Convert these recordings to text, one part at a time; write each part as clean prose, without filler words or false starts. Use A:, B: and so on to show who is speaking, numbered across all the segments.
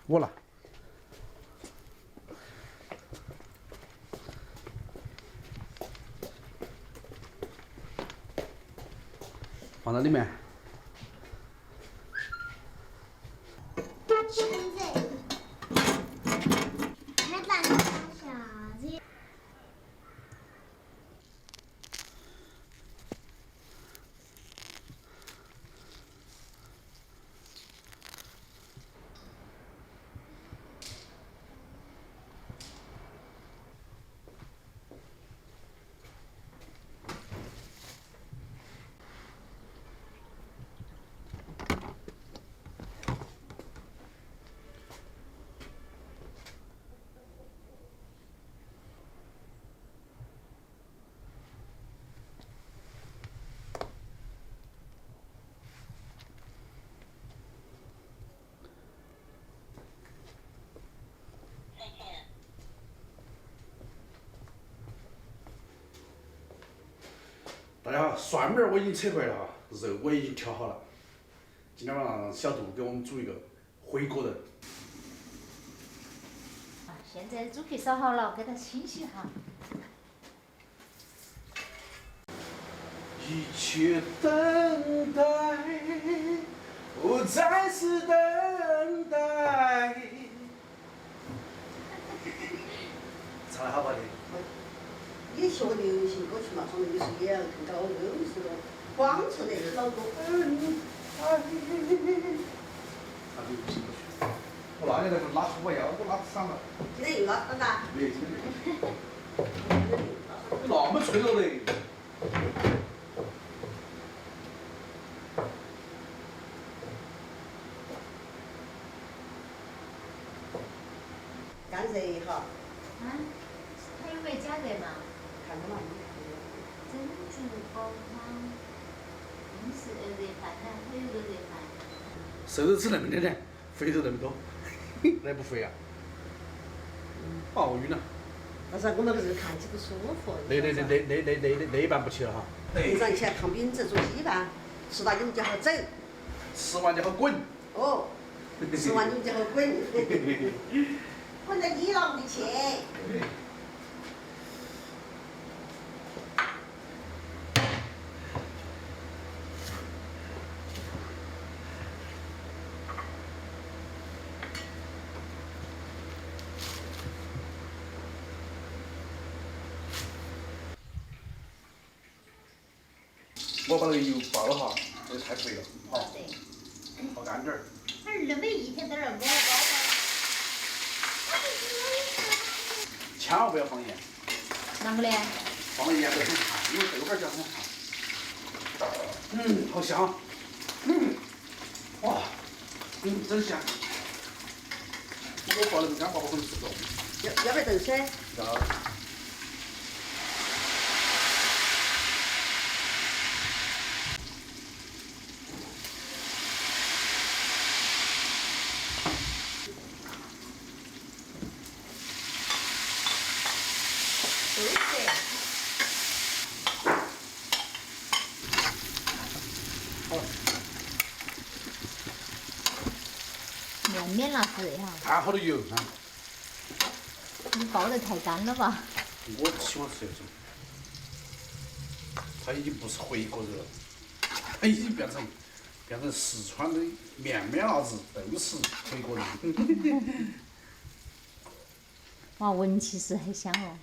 A: 我拿。放在里面。
B: 现在，还把那啥子？
A: 大家好，蒜苗我已经扯回来了哈，肉我已经调好了。今天晚上让小杜给我们煮一个回锅肉。
C: 现在猪皮烧好了，给它清洗哈。
A: 一切等待，不再是等待。唱的好不好听？
D: 你学流行歌曲嘛，从历史也要更高，又是光唱那个老歌。
A: 那流行歌曲。我那年那个拉出我腰，我拉伤了。
D: 今天又拉单哒？
A: 没，今天没。那么脆了嘞。
D: 干热哈，
C: 啊，它有没有加热嘛？
D: 看到嘛？
C: 珍珠煲汤，英式热饭呢？它有个热饭。
A: 瘦肉吃那么点点，肥肉那么多，那不肥啊？哦，晕了。
D: 但是我们不是看起不舒服。
A: 那一半不去了哈。
D: 平常起来烫饼子、做鸡蛋，吃完你们就好走。
A: 吃完就好滚。
D: 哦，吃完你们就好滚，滚到你那里去。
A: 我把那个油爆了哈，这个太肥了，好，
C: 对。
A: 爆干点儿。
C: 它那么一天在那儿搞。
A: 千万不要放盐，
C: 啷个嘞？
A: 放了盐会很烫，因为豆干儿就很烫。好香。哇，真香。我爆那个干爆我可能吃不着。
D: 要不要豆水？
A: 要。
C: 都是。
A: 好。
C: 面拉丝哈。
A: 看好多油啊！
C: 你爆得太干了吧？
A: 我喜欢吃这种。它已经不是回锅肉了，它已经变成四川的面辣子都是回锅肉。
C: 哇，闻起是很香哦。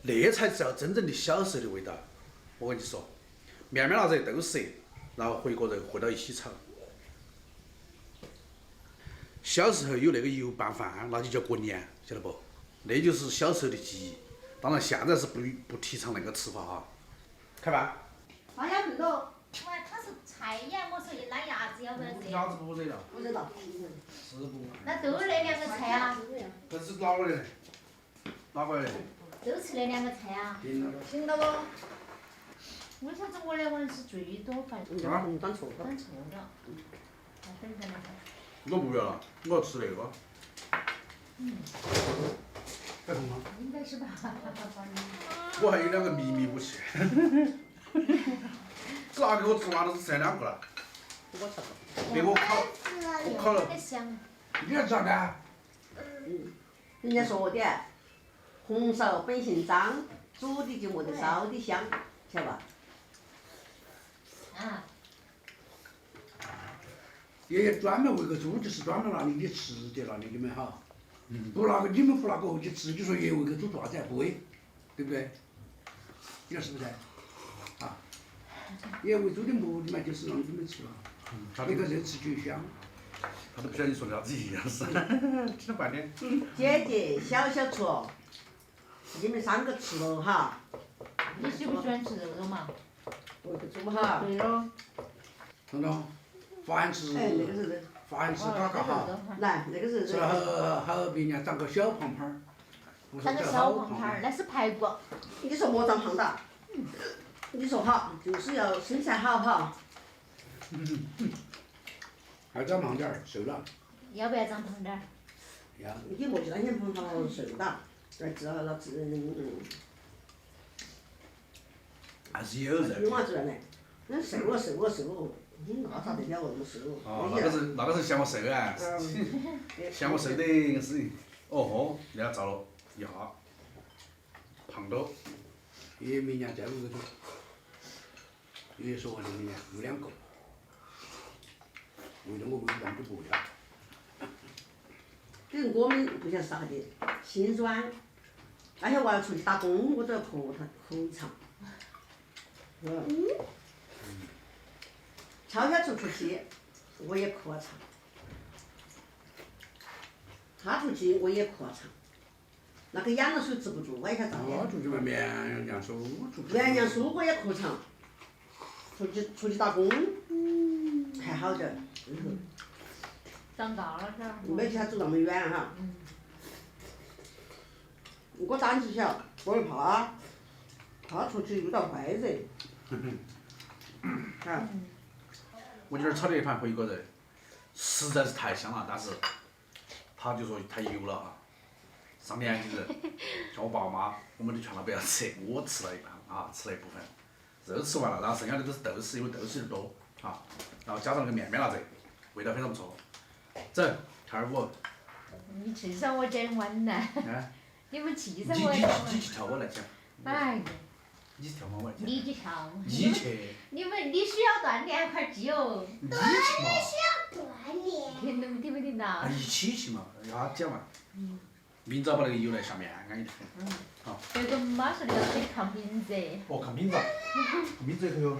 A: 那才叫真正的小时候的味道。我跟你说，面辣子都是，然后回锅肉和到一起炒。小时候有那个油拌饭，那就叫过年，晓得不？那就是小时候的记忆。当然现在是不提倡那个吃法哈。开饭。
D: 放鸭炖喽。
C: 哇，它是菜呀！我说拉鸭子要不要热？
A: 鸭子不热了。
D: 不知道。
A: 是不？
C: 那都是那两个菜啊。
A: 这是哪个的？哪个的？
C: 都吃那两个菜啊。
D: 行了不？
C: 为啥子我来闻是最多饭？
A: 啊？
D: 端错了。
C: 端错了。那等等那个。
A: 我不要了，我要吃那个。还痛吗？
C: 应该是吧。
A: 我还有2个秘密武器。只拿给我吃，拿都是剩2个了。
D: 我吃了。
A: 别个我烤了。
C: 很香。
A: 你要咋的？
D: 人家说的，红烧本性脏，煮的就没得烧的香，晓得吧？
C: 啊。
E: 爷爷专门喂个猪，就是专门拿你的吃的拿你们哈。不拿个你们不拿个回去吃，就说爷爷喂个猪做啥子还不喂，对不对？你说是不是？啊，爷爷喂猪的目的嘛，就是让你们吃了，那个肉吃就香。
A: 他都不晓得你说的啥子意思，听了半天。
D: 姐姐小小厨，你们3个吃了哈。
C: 你喜不喜欢吃肉嘛？
D: 喂个猪哈。
C: 对喽。
E: 看到，凡是
D: 哎，那个是
E: 凡是嘎嘎哈，
D: 来，那个是
E: 吃了好别人长个小胖胖儿。
C: 长个小胖胖儿，那是排骨。
D: 你说莫长胖大，你说好，就是要身材好哈。
E: 还长胖点儿，瘦了。
C: 要不要长胖点儿？
E: 要。
D: 你莫去担心胖胖瘦大，来治好了
A: 还是有肉。
D: 有嘛子呢？那瘦了，那咋得了哦？那瘦。
A: 哦，那个是嫌我瘦啊，嫌我瘦得硬是。哦豁，那遭了一下，胖到。
E: 爷爷明年再喂个猪。爷爷说的明年喂2个。为了我喂2就不喂了。
D: 比如我们不晓得啥的，心酸。那些娃要出去打工，我都要磕一场。悄悄出去，我也磕场。他出去我也磕场。那个养了水止不住，我也晓得咋的。
E: 我出去嘛，绵阳书出去。
D: 绵阳书我也磕场。出去打工，还好点儿。
C: 长大了噻。
D: 没去他走那么远哈。我胆子小，我又怕出去遇到坏人。啊。
A: 我今儿炒的一盘回锅肉，实在是太香了，但是他就说太油了啊，上年纪人，像我爸妈，我们就劝他不要吃，我吃了一盘啊，吃了一部分，肉吃完了，然后剩下的都是豆豉，因为豆豉有点多啊，然后加上那个面辣子，味道非常不错。走，2.5。
C: 你气死我讲完了。
A: 啊。
C: 你们气
A: 你
C: 死我讲
A: 去跳我来讲。
C: 哎呀。
A: 你去跳吗？我来讲。
C: 你去跳。
A: 你去。
C: 你需要锻炼块肌肉。
A: 你去嘛。
B: 锻炼。
C: 听没听到？
A: 一起去嘛，要讲嘛。明早把那个油来下面安一点。好。
C: 这个马上就要去看名字。
A: 哦，看名字。看名字也可以哦。